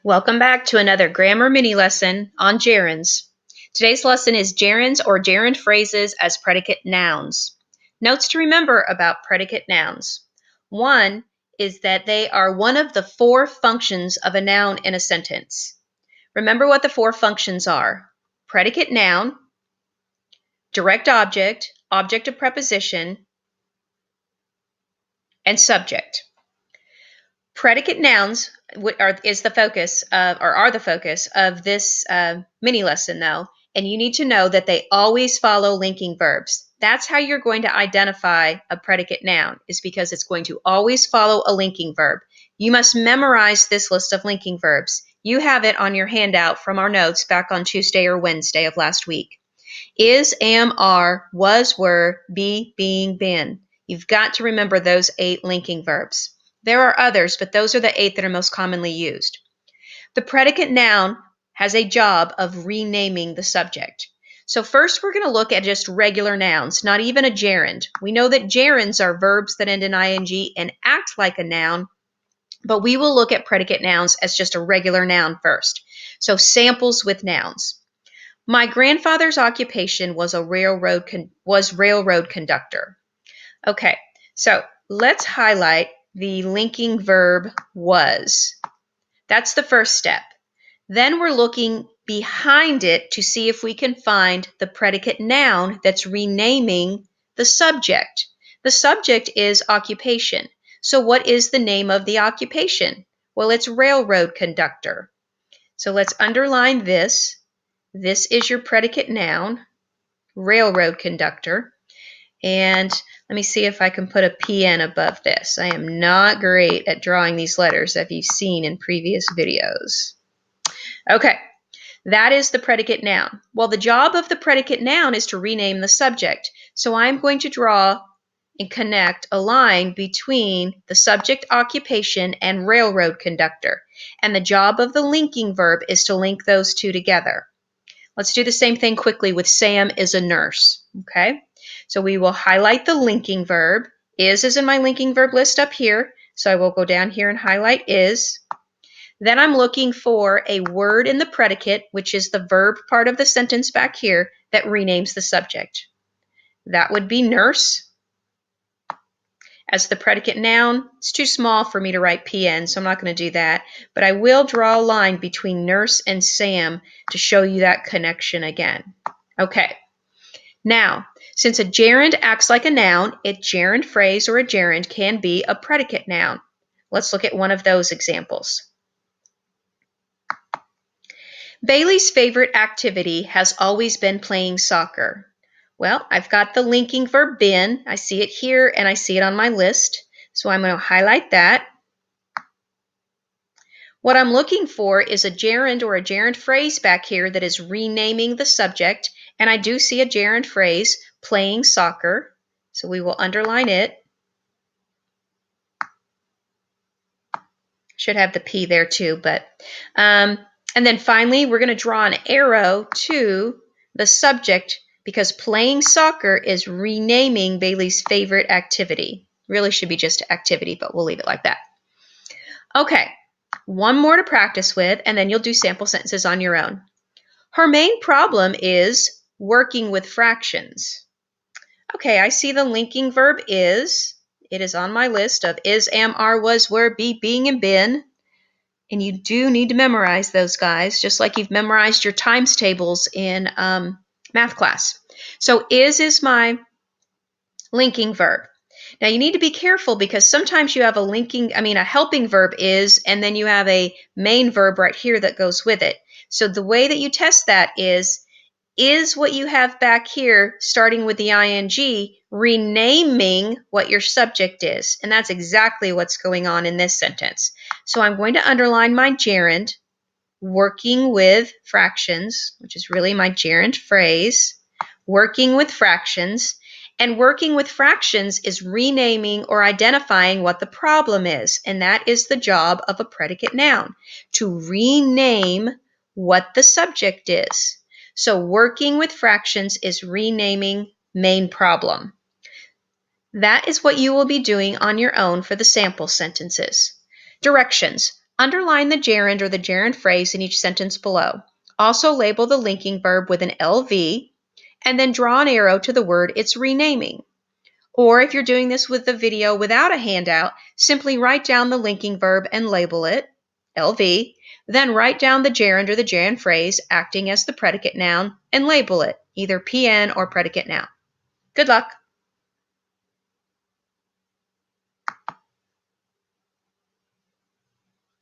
Welcome back to another grammar mini lesson on gerunds. Today's lesson is gerunds or gerund phrases as predicate nouns. Notes to remember about predicate nouns. One is that they are one of the four functions of a noun in a sentence. Remember what the four functions are: predicate noun, direct object, object of preposition, and subject. Predicate nouns are the focus of this mini lesson, though, and you need to know that they always follow linking verbs. That's how you're going to identify a predicate noun, is because it's going to always follow a linking verb. You must memorize this list of linking verbs. You have it on your handout from our notes back on Tuesday or Wednesday of last week. Is, am, are, was, were, be, being, been. You've got to remember those 8 linking verbs. There are others, but those are the 8 that are most commonly used. The predicate noun has a job of renaming the subject. So first we're going to look at just regular nouns, not even a gerund. We know that gerunds are verbs that end in ing and act like a noun, but we will look at predicate nouns as just a regular noun first. So samples with nouns. My grandfather's occupation was railroad conductor. Okay, so let's highlight the linking verb was. That's the first step. Then we're looking behind it to see if we can find the predicate noun that's renaming the subject. The subject is occupation. So what is the name of the occupation? Well, it's railroad conductor. So let's underline this. This is your predicate noun, railroad conductor. And let me see if I can put a PN above this. I am not great at drawing these letters, as you've seen in previous videos. Okay, that is the predicate noun. Well, the job of the predicate noun is to rename the subject. So I'm going to draw and connect a line between the subject occupation and railroad conductor. And the job of the linking verb is to link those two together. Let's do the same thing quickly with Sam is a nurse. Okay, so we will highlight the linking verb. Is in my linking verb list up here. So I will go down here and highlight is. Then I'm looking for a word in the predicate, which is the verb part of the sentence back here, that renames the subject. That would be nurse. As the predicate noun, it's too small for me to write PN, so I'm not going to do that. But I will draw a line between nurse and Sam to show you that connection again. Okay. Now, since a gerund acts like a noun, a gerund phrase or a gerund can be a predicate noun. Let's look at one of those examples. Bailey's favorite activity has always been playing soccer. Well, I've got the linking verb been. I see it here and I see it on my list. So I'm going to highlight that. What I'm looking for is a gerund or a gerund phrase back here that is renaming the subject. And I do see a gerund phrase, playing soccer. So we will underline it. Should have the P there too, but and then finally we're going to draw an arrow to the subject because playing soccer is renaming Bailey's favorite activity. Really should be just activity, but we'll leave it like that. Okay, one more to practice with, and then you'll do sample sentences on your own. Her main problem is working with fractions. Okay, I see the linking verb is. It is on my list of is, am, are, was, were, be, being, and been. And you do need to memorize those, guys, just like you've memorized your times tables in math class. So is my linking verb. Now you need to be careful because sometimes you have a helping verb is, and then you have a main verb right here that goes with it. So the way that you test that is what you have back here, starting with the ing, renaming what your subject is. And that's exactly what's going on in this sentence. So I'm going to underline my gerund, working with fractions, which is really my gerund phrase, working with fractions. And working with fractions is renaming or identifying what the problem is. And that is the job of a predicate noun, to rename what the subject is. So working with fractions is renaming main problem. That is what you will be doing on your own for the sample sentences. Directions. Underline the gerund or the gerund phrase in each sentence below. Also label the linking verb with an LV, and then draw an arrow to the word it's renaming. Or if you're doing this with the video without a handout, simply write down the linking verb and label it, LV, then write down the gerund or the gerund phrase acting as the predicate noun and label it, either PN or predicate noun. Good luck!